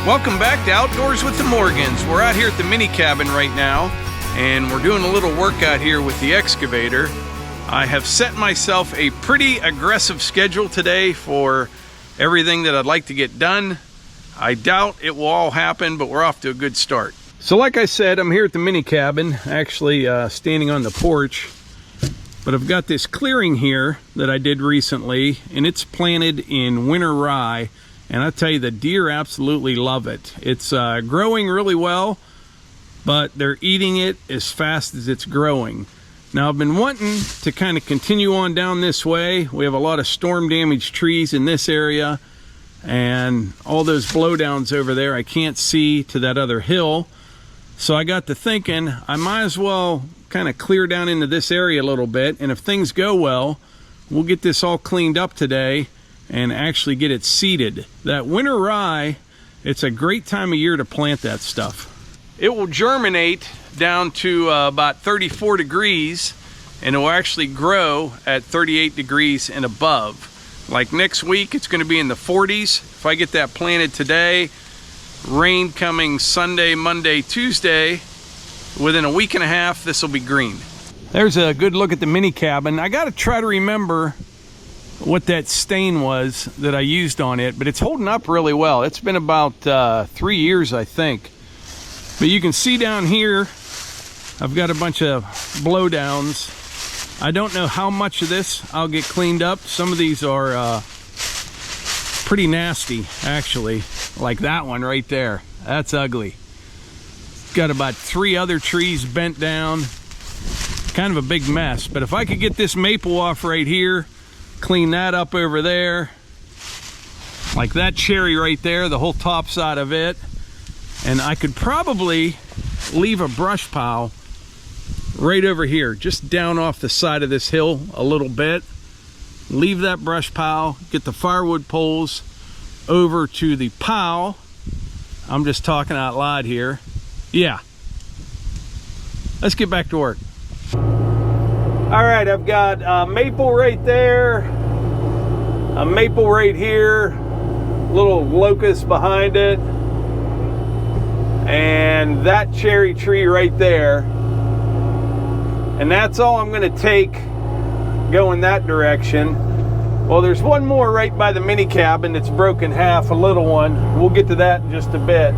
Welcome back to Outdoors with the Morgans. We're out here at the mini cabin right now, and we're doing a little workout here with the excavator. I have set myself a pretty aggressive schedule today for everything that I'd like to get done. I doubt it will all happen, but we're off to a good start. So like I said, I'm here at the mini cabin, actually standing on the porch. But I've got this clearing here that I did recently, and it's planted in winter rye. And I tell you, the deer absolutely love it. It's growing really well, but they're eating it as fast as it's growing. Now, I've been wanting to kind of continue on down this way. We have a lot of storm damaged trees in this area, and all those blowdowns over there I can't see to that other hill. So I got to thinking I might as well kind of clear down into this area a little bit, and if things go well, we'll get this all cleaned up today and actually get it seeded. That winter rye, it's a great time of year to plant that stuff. It will germinate down to about 34 degrees, and it will actually grow at 38 degrees and above. Like next week, it's going to be in the 40s. If I get that planted today, rain coming Sunday, Monday, Tuesday, within a week and a half, this will be green. There's a good look at the mini cabin. I got to try to remember what that stain was that I used on it, but it's holding up really well. It's been about 3 years, I think. But you can see down here, I've got a bunch of blowdowns. I don't know how much of this I'll get cleaned up. Some of these are pretty nasty, actually. Like that one right there. That's ugly. Got about 3 other trees bent down. Kind of a big mess. But if I could get this maple off right here, clean that up over there, like that cherry right there, the whole top side of it, and I could probably leave a brush pile right over here, just down off the side of this hill a little bit. Leave that brush pile, get the firewood poles over to the pile. I'm just talking out loud here. Yeah, let's get back to work. All right, I've got a maple right there, a maple right here, little locust behind it, and that cherry tree right there. And that's all I'm going to take going that direction. Well, there's one more right by the mini cabin that's broken half, a little one. We'll get to that in just a bit.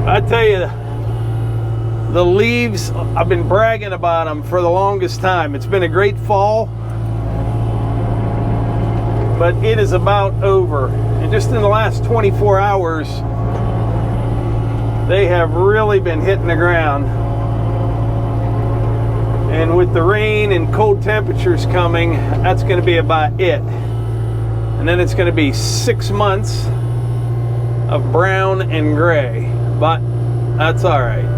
I tell you, the leaves, I've been bragging about them for the longest time. It's been a great fall, but it is about over. And just in the last 24 hours, they have really been hitting the ground. And with the rain and cold temperatures coming, that's going to be about it. And then it's going to be 6 months of brown and gray, but that's all right.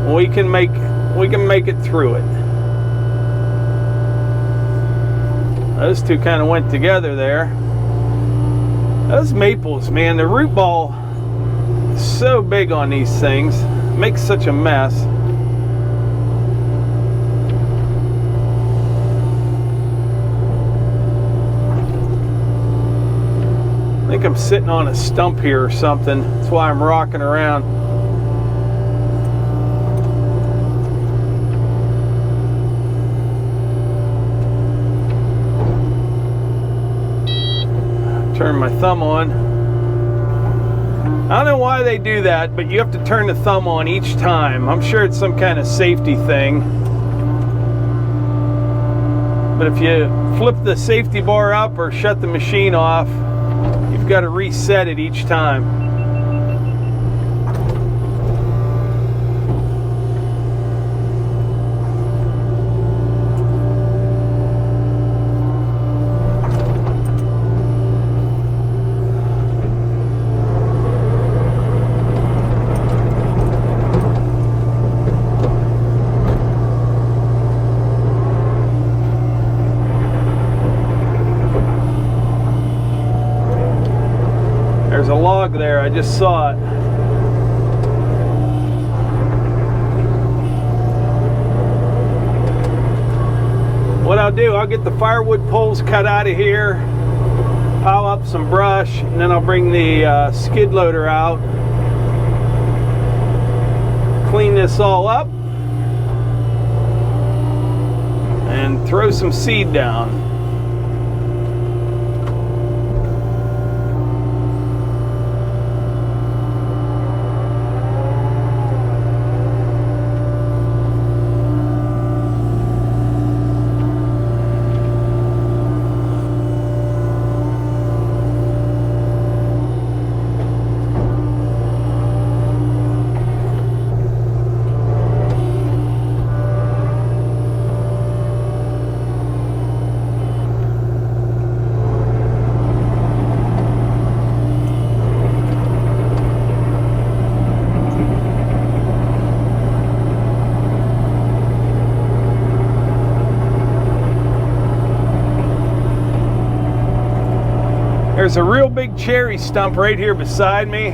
We can make it through it. Those two kind of went together there. Those maples, man, the root ball is so big on these things. It makes such a mess. I think I'm sitting on a stump here or something. That's why I'm rocking around. Turn my thumb on. I don't know why they do that, but you have to turn the thumb on each time. I'm sure it's some kind of safety thing. But if you flip the safety bar up or shut the machine off, you've got to reset it each time. There's a log there, I just saw it. What I'll do, I'll get the firewood poles cut out of here, pile up some brush, and then I'll bring the skid loader out, clean this all up, and throw some seed down. There's a real big cherry stump right here beside me.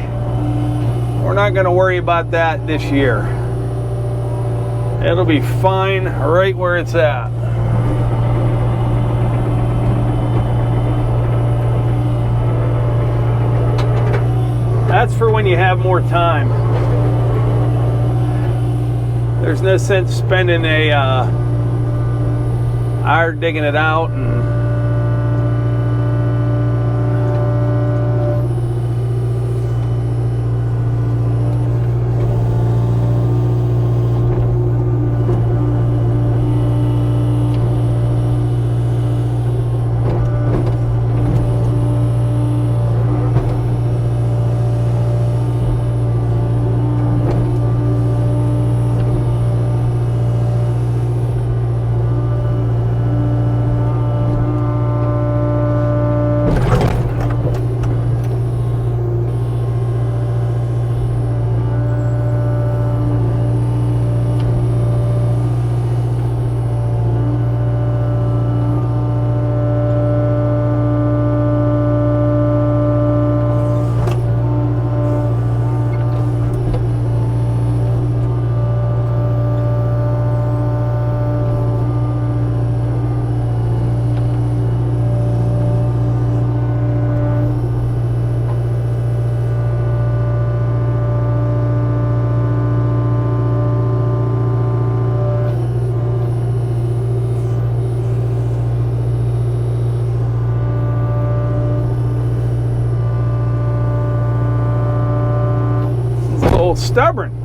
We're not going to worry about that this year. It'll be fine right where it's at. That's for when you have more time. There's no sense spending a hour digging it out and stubborn.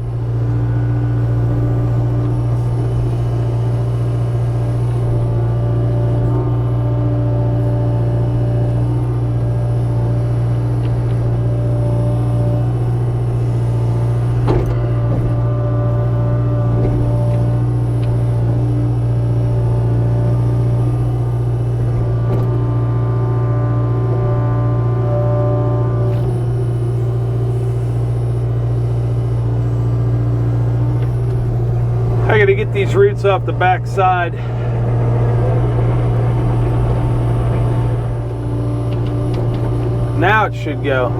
I gotta get these roots off the back side. Now it should go.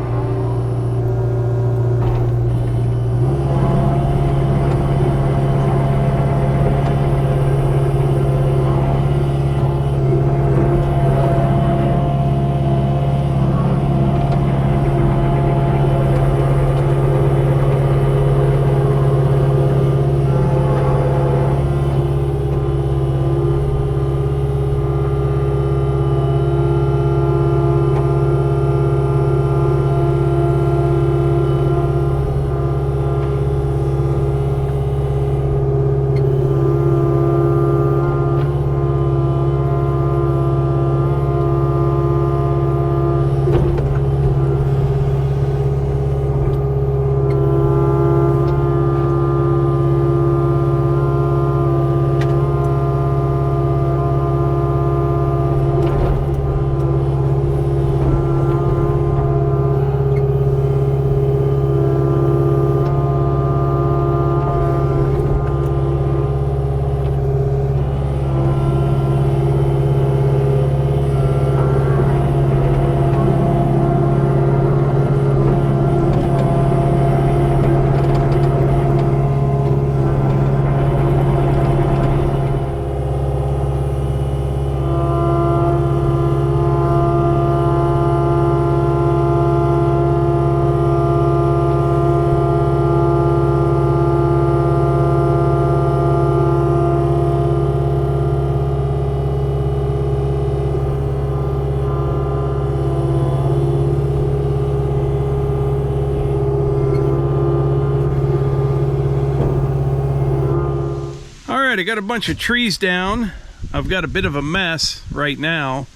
got a bunch of trees down. I've got a bit of a mess right now,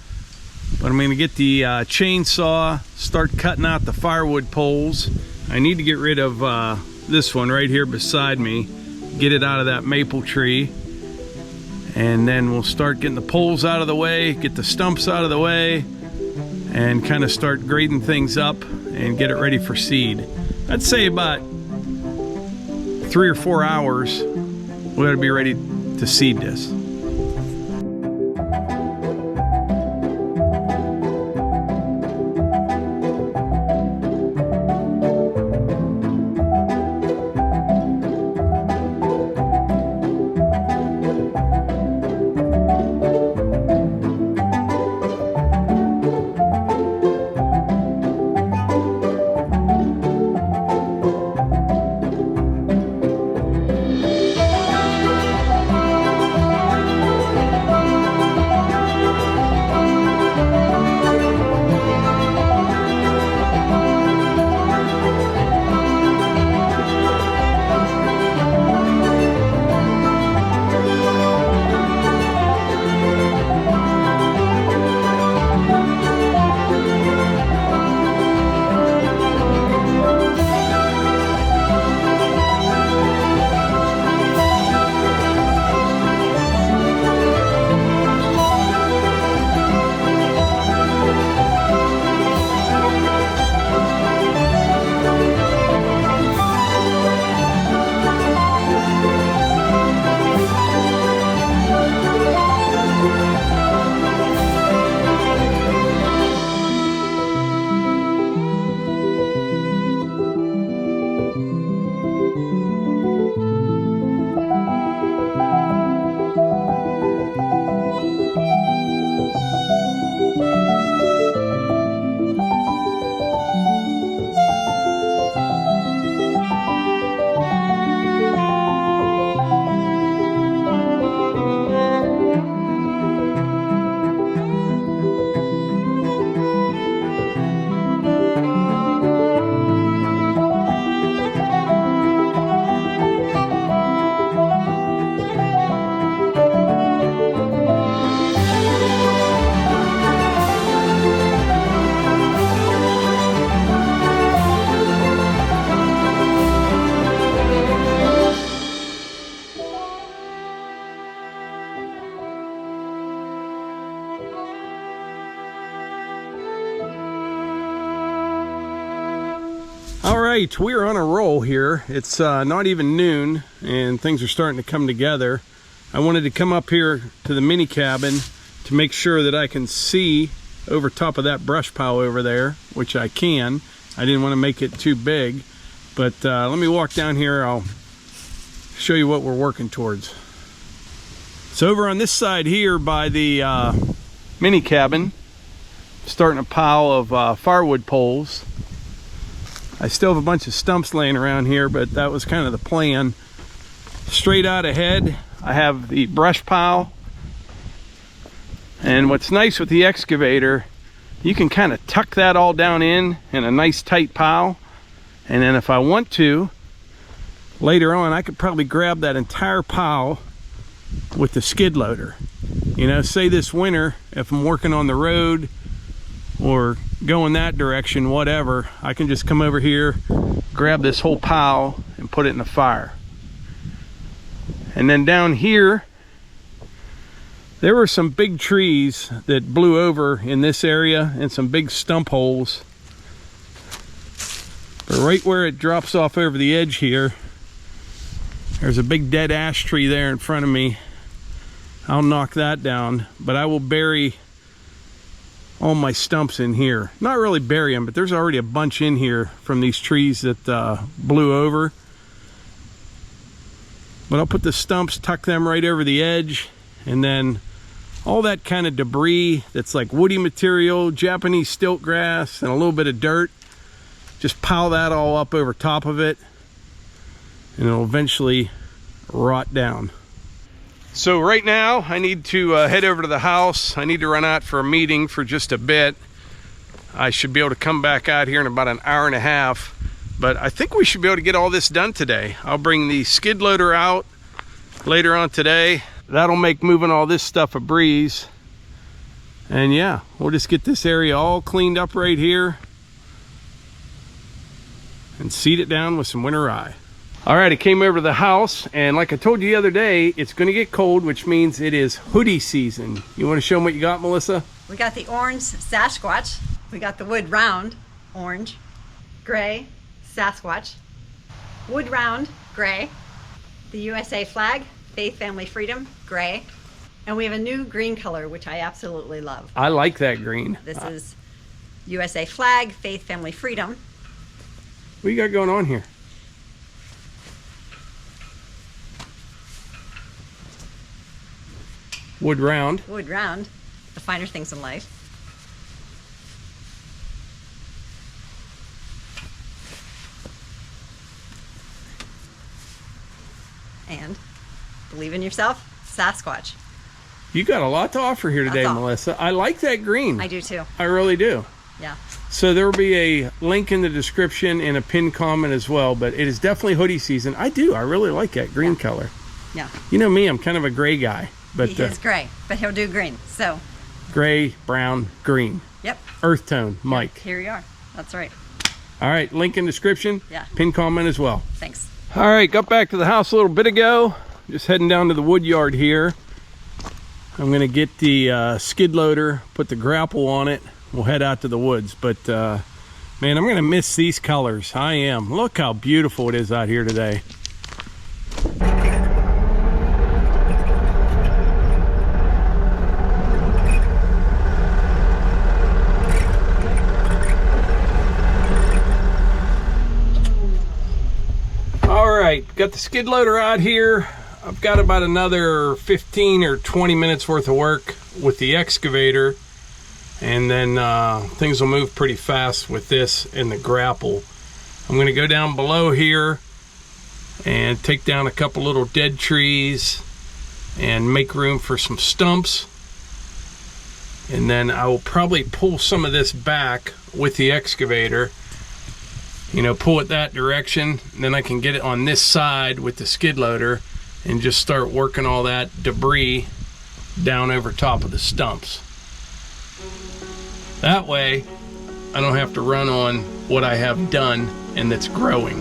but I'm going to get the chainsaw, start cutting out the firewood poles. I need to get rid of this one right here beside me, get it out of that maple tree, and then we'll start getting the poles out of the way, get the stumps out of the way, and kind of start grading things up and get it ready for seed. I'd say about 3 or 4 hours we ought to be ready to seed this. All right, we're on a roll here. It's not even noon and things are starting to come together. I wanted to come up here to the mini cabin to make sure that I can see over top of that brush pile over there, which I can. I didn't want to make it too big, but let me walk down here. I'll show you what we're working towards. So over on this side here by the mini cabin, starting a pile of firewood poles. I still have a bunch of stumps laying around here, but that was kind of the plan. Straight out ahead, I have the brush pile. And what's nice with the excavator, you can kind of tuck that all down in a nice tight pile. And then if I want to, later on, I could probably grab that entire pile with the skid loader. You know, say this winter, if I'm working on the road or going that direction, whatever, I can just come over here, grab this whole pile and put it in the fire. And then down here, there were some big trees that blew over in this area and some big stump holes. But right where it drops off over the edge here, there's a big dead ash tree there in front of me. I'll knock that down, but I will bury all my stumps in here. Not really bury them, but there's already a bunch in here from these trees that blew over. But I'll put the stumps, tuck them right over the edge, and then all that kind of debris that's like woody material, Japanese stilt grass, and a little bit of dirt, just pile that all up over top of it, and it'll eventually rot down. So right now I need to head over to the house. I need to run out for a meeting for just a bit. I should be able to come back out here in about an hour and a half, but I think we should be able to get all this done today. I'll bring the skid loader out later on today. that'll make moving all this stuff a breeze. And yeah, we'll just get this area all cleaned up right here and seed it down with some winter rye. All right, I came over to the house, and like I told you the other day, it's gonna get cold, which means it is hoodie season. You wanna show them what you got, Melissa? We got the orange Sasquatch. We got the wood round, orange, gray, Sasquatch, wood round, gray, the USA flag, faith, family, freedom, gray, and we have a new green color, which I absolutely love. I like that green. This is USA flag, faith, family, freedom. What you got going on here? Wood round. Wood round, the finer things in life. And believe in yourself, Sasquatch. You got a lot to offer here today, Melissa. I like that green. I do too. I really do. Yeah. So there will be a link in the description and a pinned comment as well, but it is definitely hoodie season. I really like that green color. Yeah. You know me, I'm kind of a gray guy. But he is gray, but he'll do green. So gray, brown, green. Yep. Earth tone, Mike. Yep, here you are. That's right. All right, link in description. Yeah. Pin comment as well. Thanks. All right, got back to the house a little bit ago. Just heading down to the wood yard here. I'm gonna get the skid loader, put the grapple on it. We'll head out to the woods. But man, I'm gonna miss these colors. I am. Look how beautiful it is out here today. Got the skid loader out here. I've got about another 15 or 20 minutes worth of work with the excavator, and then things will move pretty fast with this and the grapple. I'm going to go down below here and take down a couple little dead trees and make room for some stumps, and then I will probably pull some of this back with the excavator, you know, pull it that direction, and then I can get it on this side with the skid loader and just start working all that debris down over top of the stumps. That way I don't have to run on what I have done and that's growing.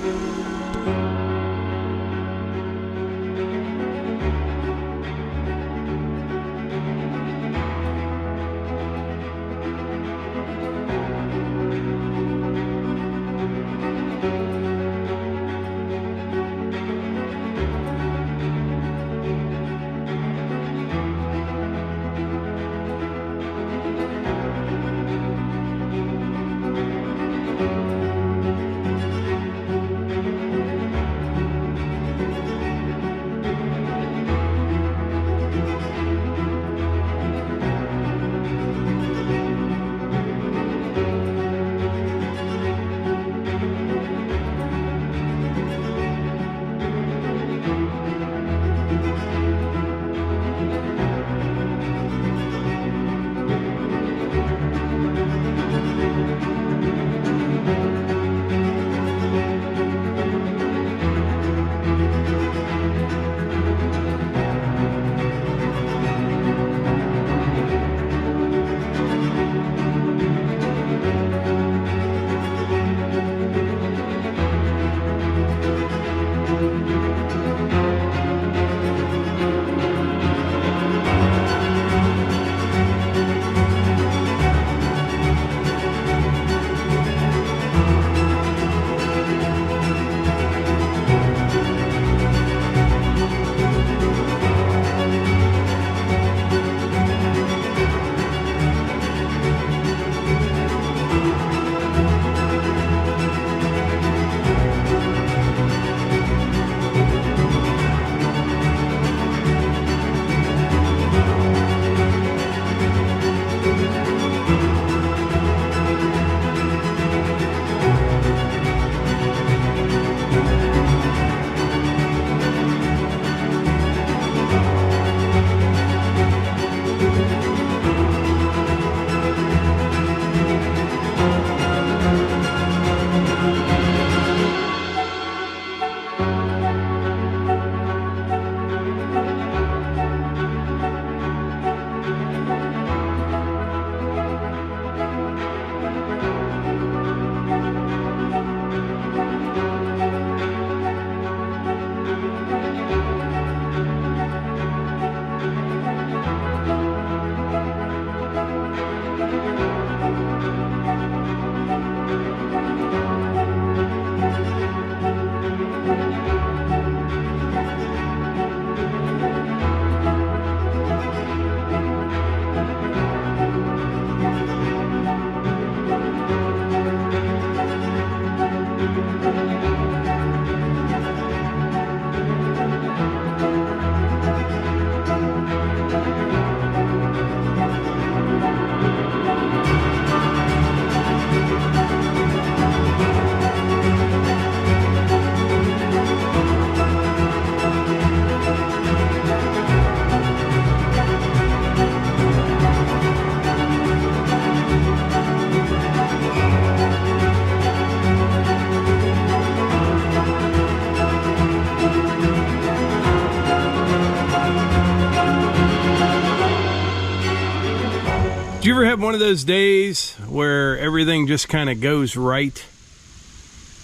Do you ever have one of those days where everything just kind of goes right?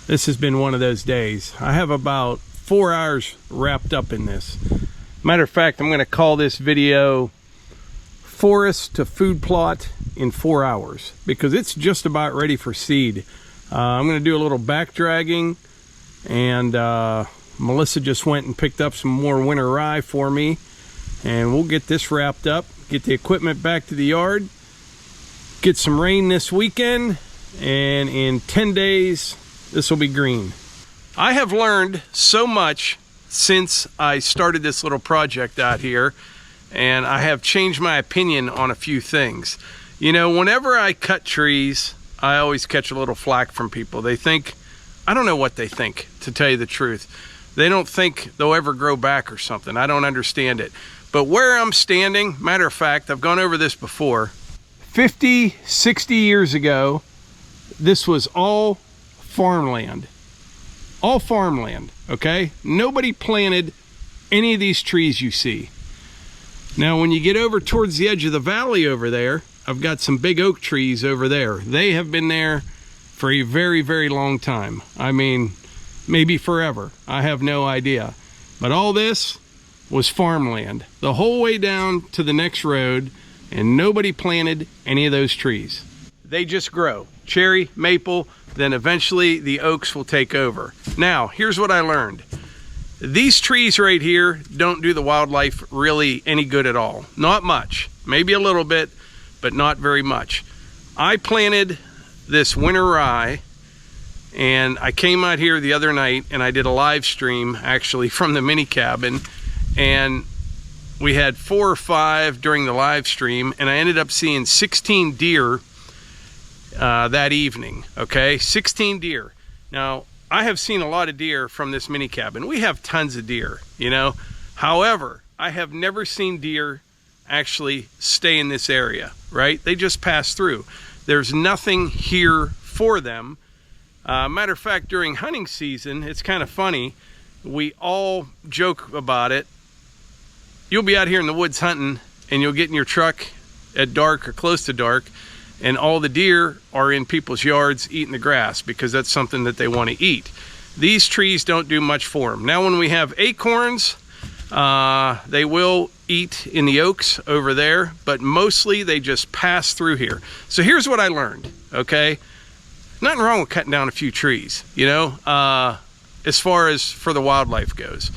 This has been one of those days. I have about 4 hours wrapped up in this. Matter of fact, I'm going to call this video Forest to Food Plot in 4 hours because it's just about ready for seed. I'm going to do a little back dragging, and Melissa just went and picked up some more winter rye for me, and we'll get this wrapped up, get the equipment back to the yard, get some rain this weekend, and in 10 days this will be green. I have learned so much since I started this little project out here, and I have changed my opinion on a few things. You know, whenever I cut trees, I always catch a little flack from people. They think, I don't know what they think, to tell you the truth. They don't think they'll ever grow back or something. I don't understand it. But where I'm standing, matter of fact, I've gone over this before. 50, 60 years ago, this was all farmland. All farmland, okay? Nobody planted any of these trees you see. Now, when you get over towards the edge of the valley over there, I've got some big oak trees over there. They have been there for a very, very long time. I mean, maybe forever. I have no idea. But all this was farmland the whole way down to the next road, and nobody planted any of those trees. They just grow. Cherry, maple, then eventually the oaks will take over. Now, here's what I learned. These trees right here don't do the wildlife really any good at all. Not much. Maybe a little bit, but not very much. I planted this winter rye, and I came out here the other night and I did a live stream actually from the mini cabin, and we had 4 or 5 during the live stream, and I ended up seeing 16 deer that evening. Okay, 16 deer. Now, I have seen a lot of deer from this mini cabin. We have tons of deer, you know. However, I have never seen deer actually stay in this area, right? They just pass through. There's nothing here for them. Matter of fact, during hunting season, it's kind of funny. We all joke about it. You'll be out here in the woods hunting, and you'll get in your truck at dark or close to dark, and all the deer are in people's yards eating the grass because that's something that they want to eat. These trees don't do much for them. Now, when we have acorns, they will eat in the oaks over there, but mostly they just pass through here. So here's what I learned, okay? Nothing wrong with cutting down a few trees, you know, as far as for the wildlife goes.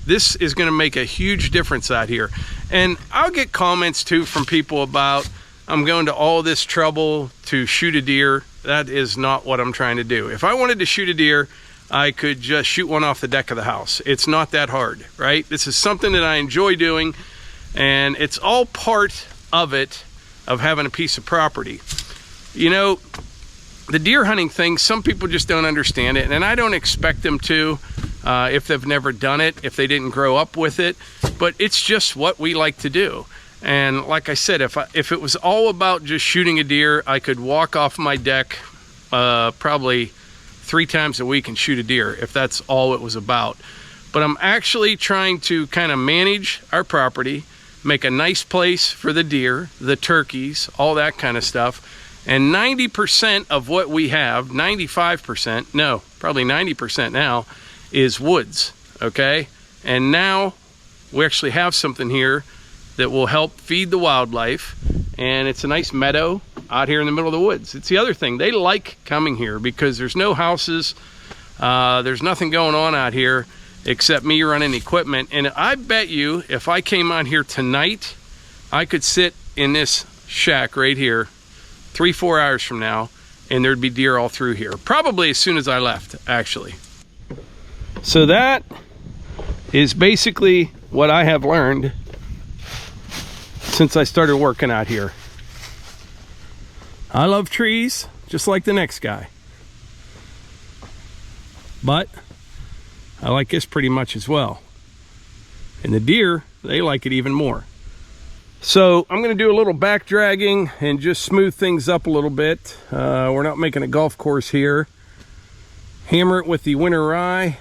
This is going to make a huge difference out here. And I'll get comments too from people about, I'm going to all this trouble to shoot a deer. That is not what I'm trying to do. If I wanted to shoot a deer, I could just shoot one off the deck of the house. It's not that hard, right? This is something that I enjoy doing, and it's all part of it, of having a piece of property. You know, the deer hunting thing, some people just don't understand it, and I don't expect them to if they've never done it, if they didn't grow up with it, but it's just what we like to do. And like I said, if it was all about just shooting a deer, I could walk off my deck probably 3 times a week and shoot a deer, if that's all it was about. But I'm actually trying to kind of manage our property, make a nice place for the deer, the turkeys, all that kind of stuff. And 90% of what we have, 95%, no, probably 90% now, is woods, okay? And now we actually have something here that will help feed the wildlife, and it's a nice meadow out here in the middle of the woods. It's the other thing. They like coming here because there's no houses, there's nothing going on out here except me running equipment. And I bet you if I came out here tonight, I could sit in this shack right here 3-4 hours from now, and there'd be deer all through here, probably as soon as I left, actually. So that is basically what I have learned since I started working out here. I love trees just like the next guy, but I like this pretty much as well, and the deer, they like it even more. So I'm going to do a little back dragging and just smooth things up a little bit. We're not making a golf course here. Hammer it with the winter rye,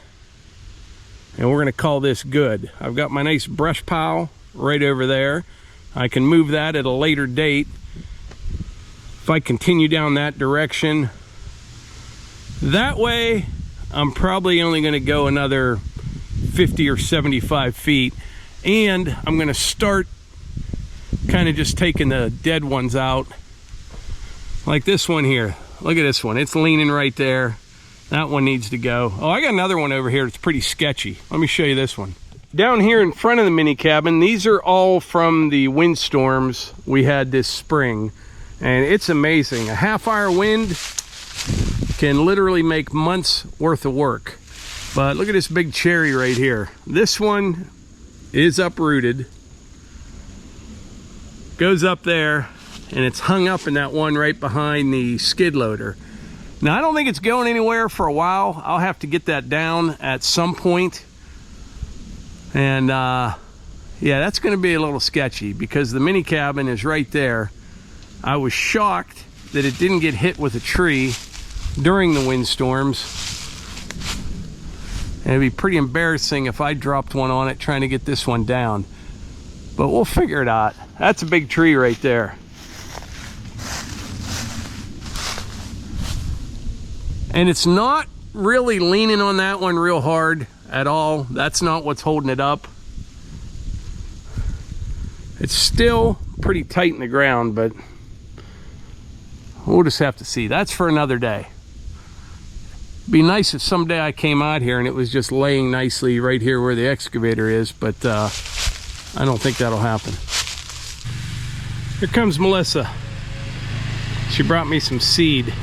and we're going to call this good. I've got my nice brush pile right over there. I can move that at a later date, if I continue down that direction. That way, I'm probably only going to go another 50 or 75 feet. And I'm going to start kind of just taking the dead ones out. Like this one here. Look at this one. It's leaning right there. That one needs to go. Oh, I got another one over here that's pretty sketchy. Let me show you this one. Down here in front of the mini cabin, these are all from the windstorms we had this spring. And it's amazing. A half-hour wind can literally make months worth of work. But look at this big cherry right here. This one is uprooted. Goes up there, and it's hung up in that one right behind the skid loader. Now, I don't think it's going anywhere for a while. I'll have to get that down at some point. And yeah, that's going to be a little sketchy because the mini cabin is right there. I was shocked that it didn't get hit with a tree during the windstorms. And it'd be pretty embarrassing if I dropped one on it trying to get this one down. But we'll figure it out. That's a big tree right there. And it's not really leaning on that one real hard at all. That's not what's holding it up. It's still pretty tight in the ground, but we'll just have to see. That's for another day. Be nice if someday I came out here and it was just laying nicely right here where the excavator is, but I don't think that'll happen. Here comes Melissa. She brought me some seed.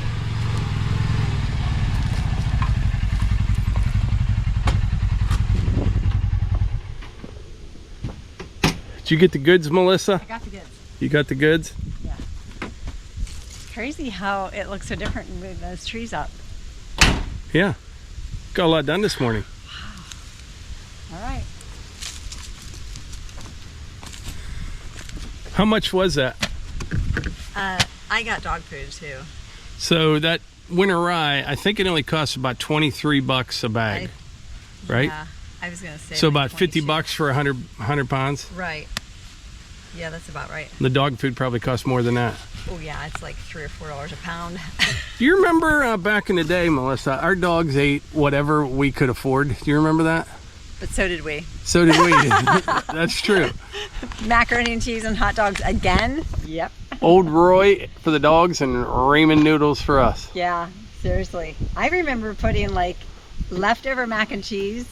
Did you get the goods, Melissa? I got the goods. You got the goods? Yeah. Crazy how it looks so different with those trees up. Yeah. Got a lot done this morning. All right. How much was that? I got dog food too. So that winter rye, I think it only costs about 23 bucks a bag, right? Yeah, I was gonna say. So like about 50 22. bucks for 100 pounds? Right. Yeah, that's about right. The dog food probably costs more than that. Oh yeah, it's like $3 or $4 a pound. Do you remember back in the day, Melissa, our dogs ate whatever we could afford? Do you remember that? But so did we. So did we. That's true. Macaroni and cheese and hot dogs again? Yep. Old Roy for the dogs and ramen noodles for us. Yeah, seriously. I remember putting like leftover mac and cheese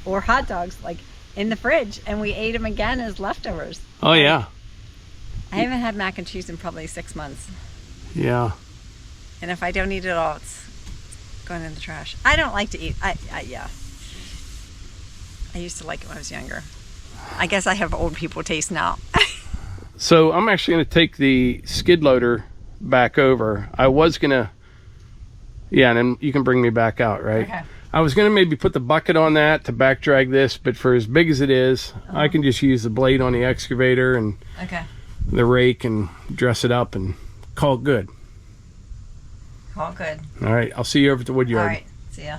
or hot dogs like in the fridge and we ate them again as leftovers. Oh yeah. I haven't had mac and cheese in probably 6 months. Yeah. And if I don't eat it all, it's going in the trash. I don't like to eat. Yeah. I used to like it when I was younger. I guess I have old people taste now. So I'm actually going to take the skid loader back over. I was going to, yeah, and then you can bring me back out, right? Okay. I was going to maybe put the bucket on that to back drag this, but for as big as it is, I can just use the blade on the excavator and Okay. the rake and dress it up and call it good. All good. All right, I'll see you over at the wood yard. All right. See ya.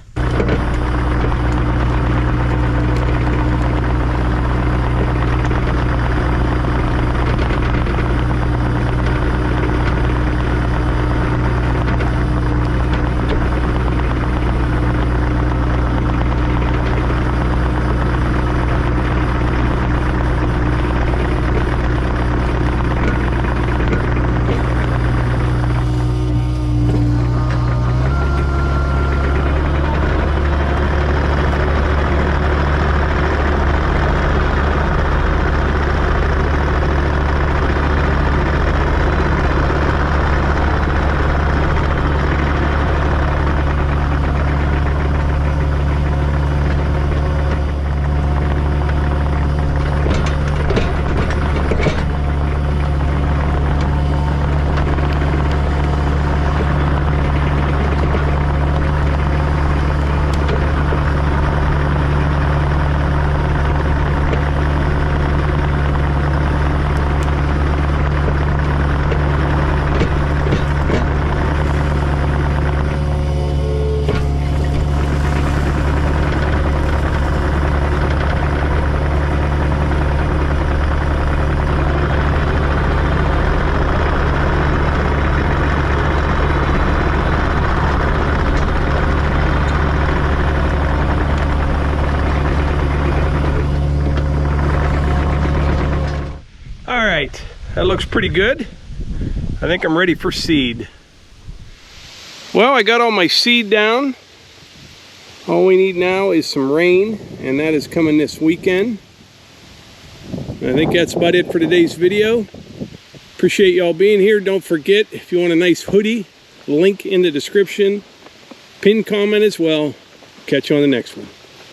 right, that looks pretty good. I think I'm ready for seed. Well, I got all my seed down. All we need now is some rain, and that is coming this weekend. I think that's about it for today's video. Appreciate y'all being here. Don't forget, if you want a nice hoodie, link in the description. Pin comment as well. Catch you on the next one.